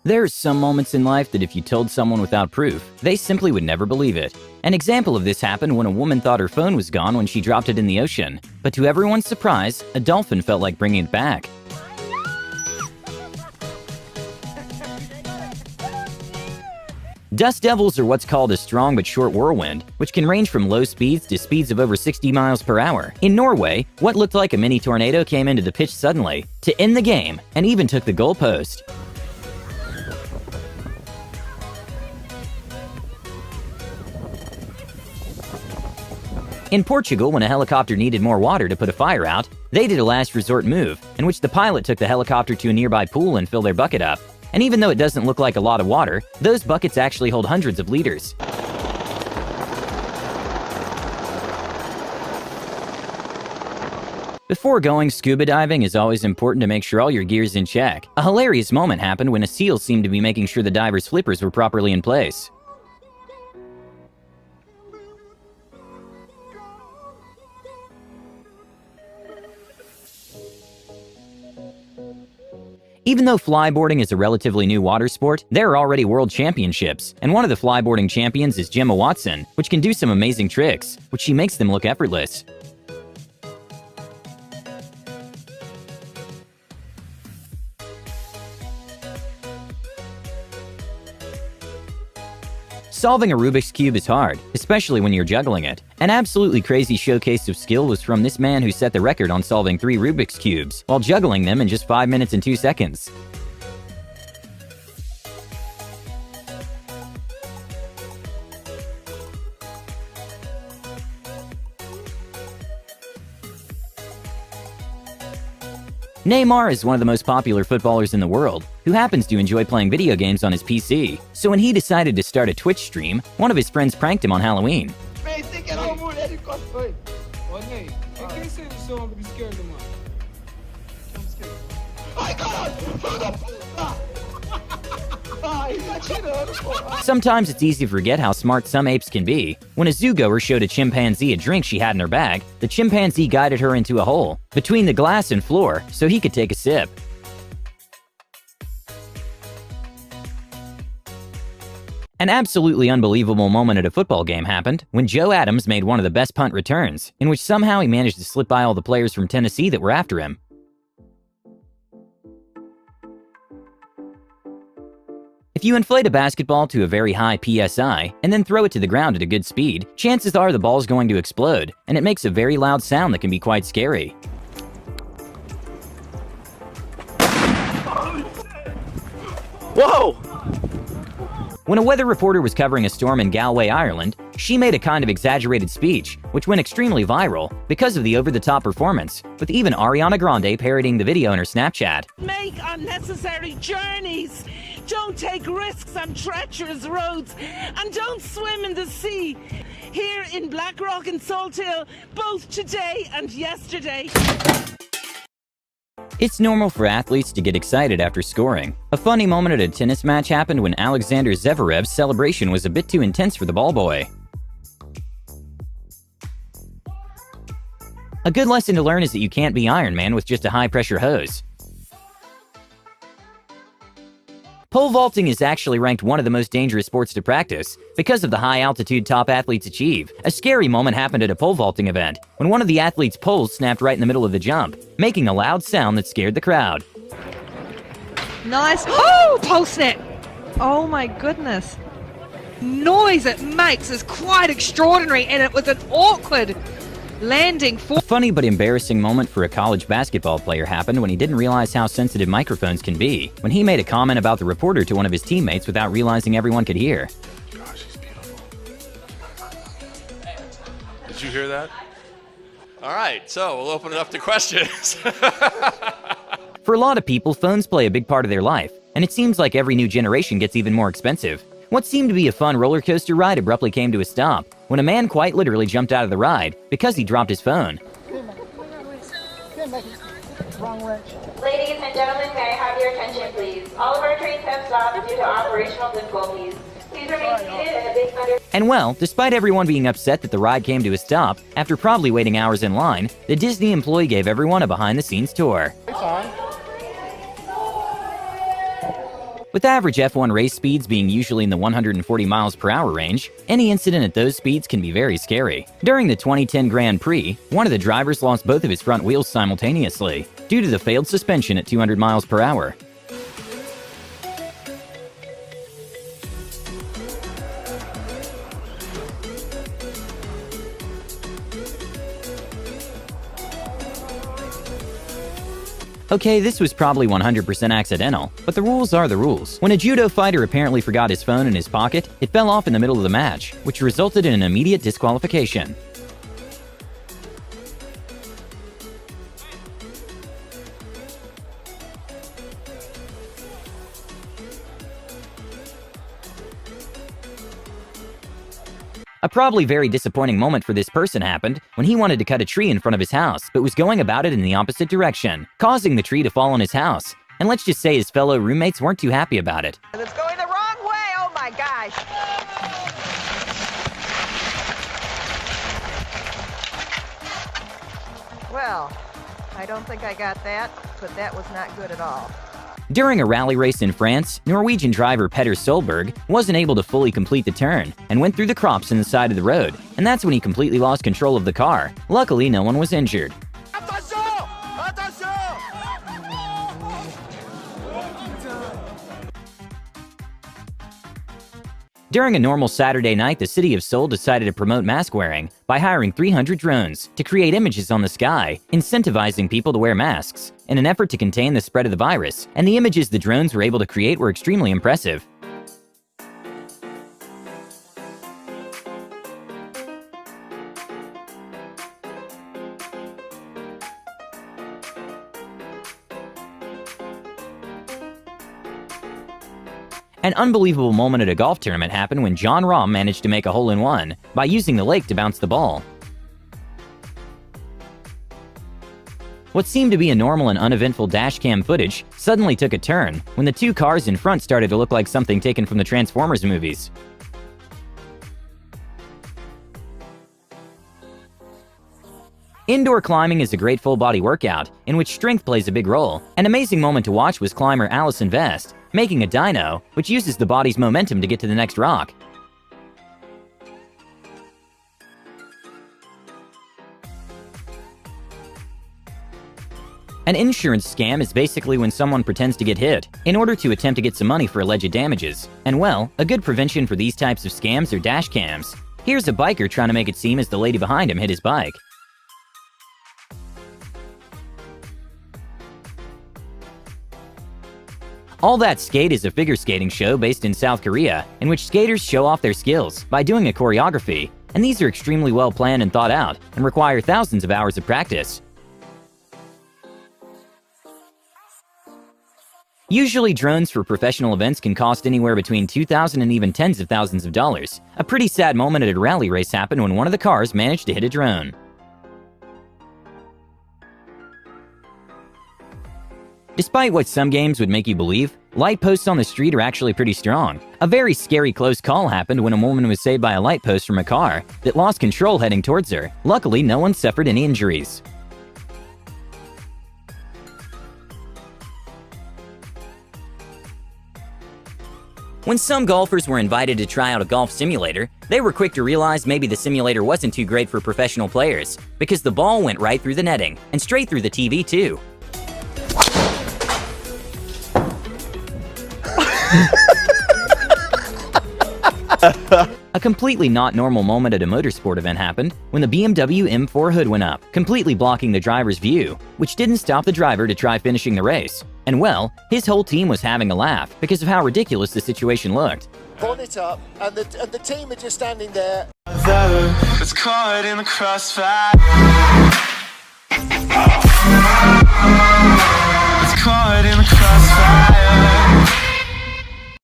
There are some moments in life that if you told someone without proof, they simply would never believe it. An example of this happened when a woman thought her phone was gone when she dropped it in the ocean. But to everyone's surprise, a dolphin felt like bringing it back. Dust devils are what's called a strong but short whirlwind, which can range from low speeds to speeds of over 60 miles per hour. In Norway, what looked like a mini tornado came into the pitch suddenly to end the game and even took the goalpost. In Portugal, when a helicopter needed more water to put a fire out, they did a last resort move, in which the pilot took the helicopter to a nearby pool and filled their bucket up. And even though it doesn't look like a lot of water, those buckets actually hold hundreds of liters. Before going scuba diving, it's always important to make sure all your gear's in check. A hilarious moment happened when a seal seemed to be making sure the diver's flippers were properly in place. Even though flyboarding is a relatively new water sport, there are already world championships, and one of the flyboarding champions is Gemma Watson, which can do some amazing tricks, which she makes them look effortless. Solving a Rubik's Cube is hard, especially when you're juggling it. An absolutely crazy showcase of skill was from this man who set the record on solving 3 Rubik's Cubes, while juggling them in just 5 minutes and 2 seconds. Neymar is one of the most popular footballers in the world, who happens to enjoy playing video games on his PC. So when he decided to start a Twitch stream, one of his friends pranked him on Halloween. Sometimes it's easy to forget how smart some apes can be. When a zoogoer showed a chimpanzee a drink she had in her bag, the chimpanzee guided her into a hole between the glass and floor so he could take a sip. An absolutely unbelievable moment at a football game happened when Joe Adams made one of the best punt returns, in which somehow he managed to slip by all the players from Tennessee that were after him. If you inflate a basketball to a very high PSI and then throw it to the ground at a good speed, chances are the ball's going to explode, and it makes a very loud sound that can be quite scary. Whoa! When a weather reporter was covering a storm in Galway, Ireland, she made a kind of exaggerated speech, which went extremely viral because of the over-the-top performance, with even Ariana Grande parodying the video in her Snapchat. Make unnecessary journeys, don't take risks on treacherous roads, and don't swim in the sea. Here in Blackrock and Salthill, both today and yesterday. It's normal for athletes to get excited after scoring. A funny moment at a tennis match happened when Alexander Zverev's celebration was a bit too intense for the ball boy. A good lesson to learn is that you can't be Iron Man with just a high-pressure hose. Pole vaulting is actually ranked one of the most dangerous sports to practice because of the high altitude top athletes achieve. A scary moment happened at a pole vaulting event when one of the athletes' poles snapped right in the middle of the jump, making a loud sound that scared the crowd. Nice. Oh, pole snap. Oh my goodness. Noise it makes is quite extraordinary, and it was an awkward landing. A funny but embarrassing moment for a college basketball player happened when he didn't realize how sensitive microphones can be, when he made a comment about the reporter to one of his teammates without realizing everyone could hear. Gosh, she's beautiful. Did you hear that? All right, so we'll open it up to questions. For a lot of people, phones play a big part of their life, and it seems like every new generation gets even more expensive. What seemed to be a fun roller coaster ride abruptly came to a stop when a man quite literally jumped out of the ride because he dropped his phone. Ladies and gentlemen, may I have your attention, please? All of our trains have stopped due to operational difficulties. Please remain seated in a big thunder. And well, despite everyone being upset that the ride came to a stop, after probably waiting hours in line, the Disney employee gave everyone a behind-the-scenes tour. With average F1 race speeds being usually in the 140 miles per hour range, any incident at those speeds can be very scary. During the 2010 Grand Prix, one of the drivers lost both of his front wheels simultaneously due to the failed suspension at 200 miles per hour. Okay, this was probably 100% accidental, but the rules are the rules. When a judo fighter apparently forgot his phone in his pocket, it fell off in the middle of the match, which resulted in an immediate disqualification. A probably very disappointing moment for this person happened when he wanted to cut a tree in front of his house, but was going about it in the opposite direction, causing the tree to fall on his house. And let's just say his fellow roommates weren't too happy about it. It's going the wrong way, oh my gosh! Well, I don't think I got that, but that was not good at all. During a rally race in France, Norwegian driver Petter Solberg wasn't able to fully complete the turn and went through the crops in the side of the road, and that's when he completely lost control of the car. Luckily, no one was injured. During a normal Saturday night, the city of Seoul decided to promote mask wearing by hiring 300 drones to create images on the sky, incentivizing people to wear masks in an effort to contain the spread of the virus, and the images the drones were able to create were extremely impressive. An unbelievable moment at a golf tournament happened when John Rahm managed to make a hole-in-one by using the lake to bounce the ball. What seemed to be a normal and uneventful dashcam footage suddenly took a turn when the two cars in front started to look like something taken from the Transformers movies. Indoor climbing is a great full-body workout in which strength plays a big role. An amazing moment to watch was climber Allison Vest making a dyno, which uses the body's momentum to get to the next rock. An insurance scam is basically when someone pretends to get hit in order to attempt to get some money for alleged damages. And well, a good prevention for these types of scams are dash cams. Here's a biker trying to make it seem as the lady behind him hit his bike. All That Skate is a figure skating show based in South Korea, in which skaters show off their skills by doing a choreography, and these are extremely well planned and thought out, and require thousands of hours of practice. Usually drones for professional events can cost anywhere between $2,000 and even tens of thousands of dollars. A pretty sad moment at a rally race happened when one of the cars managed to hit a drone. Despite what some games would make you believe, light posts on the street are actually pretty strong. A very scary close call happened when a woman was saved by a light post from a car that lost control heading towards her. Luckily, no one suffered any injuries. When some golfers were invited to try out a golf simulator, they were quick to realize maybe the simulator wasn't too great for professional players, because the ball went right through the netting, and straight through the TV too. A completely not normal moment at a motorsport event happened when the BMW M4 hood went up, completely blocking the driver's view, which didn't stop the driver to try finishing the race. And well, his whole team was having a laugh because of how ridiculous the situation looked. Bonnet up, and the team are just standing there. It's caught in the crossfire. It's caught in the crossfire.